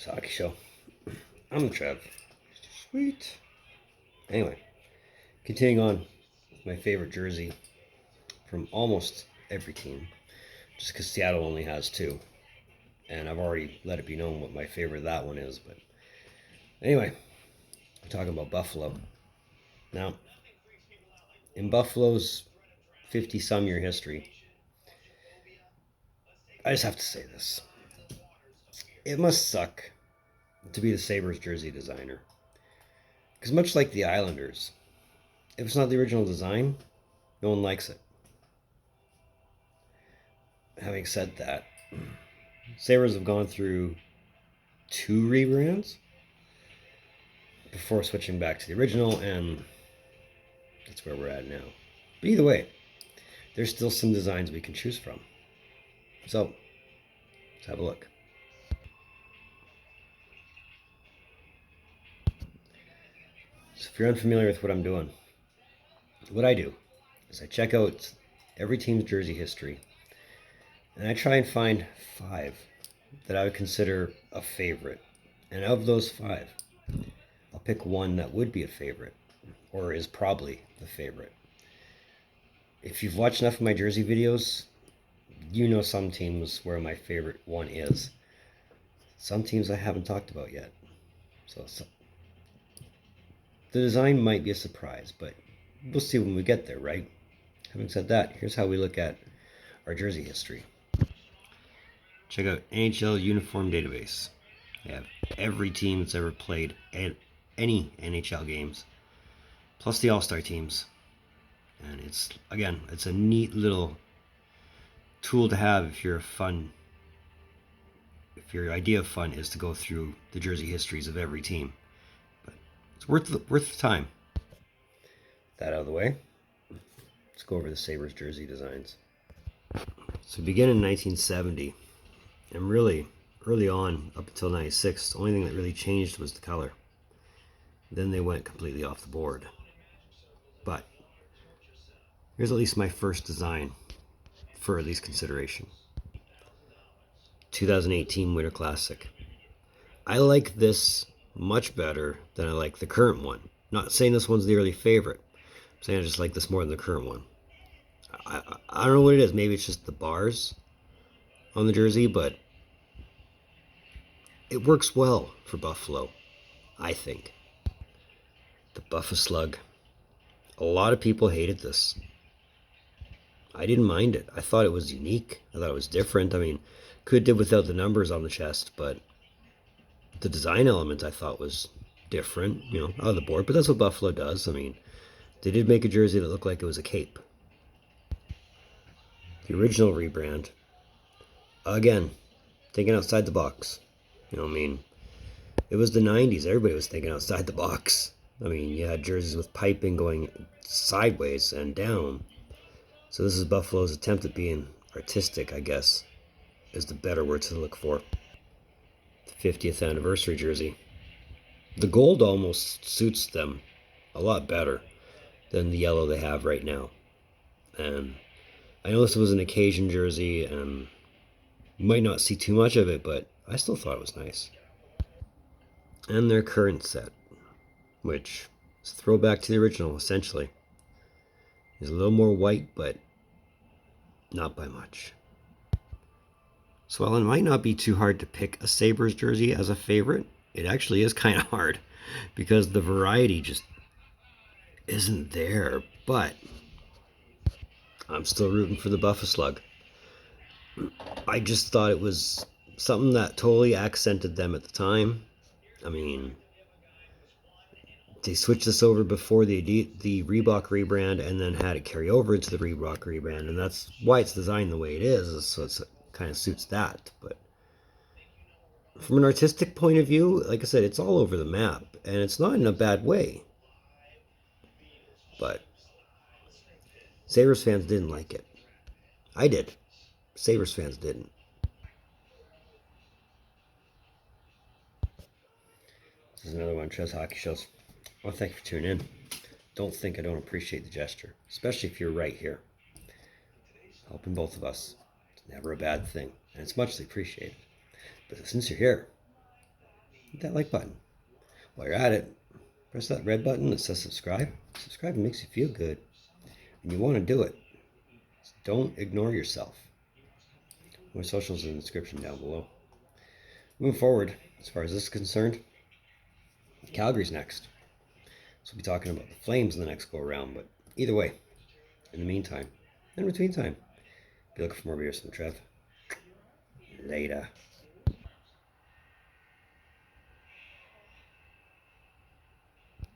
Trevs Hockey Show. I'm Trev. Sweet. Anyway, continuing on with my favorite jersey from almost every team, just because Seattle only has two. And I've already let it be known what my favorite of that one is. But anyway, we're talking about Buffalo. Now, in Buffalo's 50-some year history, I just have to say this. It must suck to be the Sabres jersey designer. Because much like the Islanders, if it's not the original design, no one likes it. Having said that, Sabres have gone through two rebrands before switching back to the original, and that's where we're at now. But either way, there's still some designs we can choose from. So, let's have a look. So if you're unfamiliar with what I'm doing, what I do is I check out every team's jersey history, and I try and find 5 that I would consider a favorite. And of those 5, I'll pick one that would be a favorite, or is probably the favorite. If you've watched enough of my jersey videos, you know some teams where my favorite one is. Some teams I haven't talked about yet. So the design might be a surprise, but we'll see when we get there, right? Having said that, here's how we look at our jersey history. Check out NHL Uniform Database. They have every team that's ever played any NHL games, plus the All-Star teams. And it's a neat little tool to have if your idea of fun is to go through the jersey histories of every team. But it's worth the time. That out of the way, let's go over the Sabres jersey designs. So begin in 1970, and really early on up until 96, the only thing that really changed was the color. Then they went completely off the board. But here's at least my first design for at least consideration. 2018 Winter Classic. I like this much better than I like the current one. Not saying this one's the early favorite. I'm saying I just like this more than the current one. I don't know what it is. Maybe it's just the bars on the jersey, but it works well for Buffalo, I think. The Buffa Slug. A lot of people hated this. I didn't mind it. I thought it was unique. I thought it was different. I mean, could do without the numbers on the chest, but the design element I thought was different, out of the board. But that's what Buffalo does. I mean, they did make a jersey that looked like it was a cape. The original rebrand, again, thinking outside the box. It was the 90s. Everybody was thinking outside the box. I mean, you had jerseys with piping going sideways and down. So this is Buffalo's attempt at being artistic, I guess, is the better word to look for. The 50th anniversary jersey. The gold almost suits them a lot better than the yellow they have right now. And I know this was an occasion jersey, and you might not see too much of it, but I still thought it was nice. And their current set, which is a throwback to the original, essentially. Is a little more white, but not by much. So while it might not be too hard to pick a Sabres jersey as a favorite, it actually is kind of hard because the variety just isn't there. But I'm still rooting for the Buffa Slug. I just thought it was something that totally accented them at the time. I mean, they switched this over before the Reebok rebrand and then had it carry over into the Reebok rebrand, and that's why it's designed the way it is, so it kind of suits that. But from an artistic point of view, like I said, it's all over the map, and it's not in a bad way. But Sabres fans didn't like it. I did. Sabres fans didn't. This is another one of Trev's Hockey Shows. Well, thank you for tuning in. Don't think I don't appreciate the gesture, especially if you're right here. Helping both of us. It's never a bad thing, and it's muchly appreciated. But since you're here, hit that like button. While you're at it, press that red button that says subscribe. Subscribe makes you feel good. And you want to do it. So don't ignore yourself. My socials in the description down below. Moving forward, as far as this is concerned, Calgary's next. So we'll be talking about the Flames in the next go around. But either way, in the meantime, in between time, be looking for more videos from Trev. Later.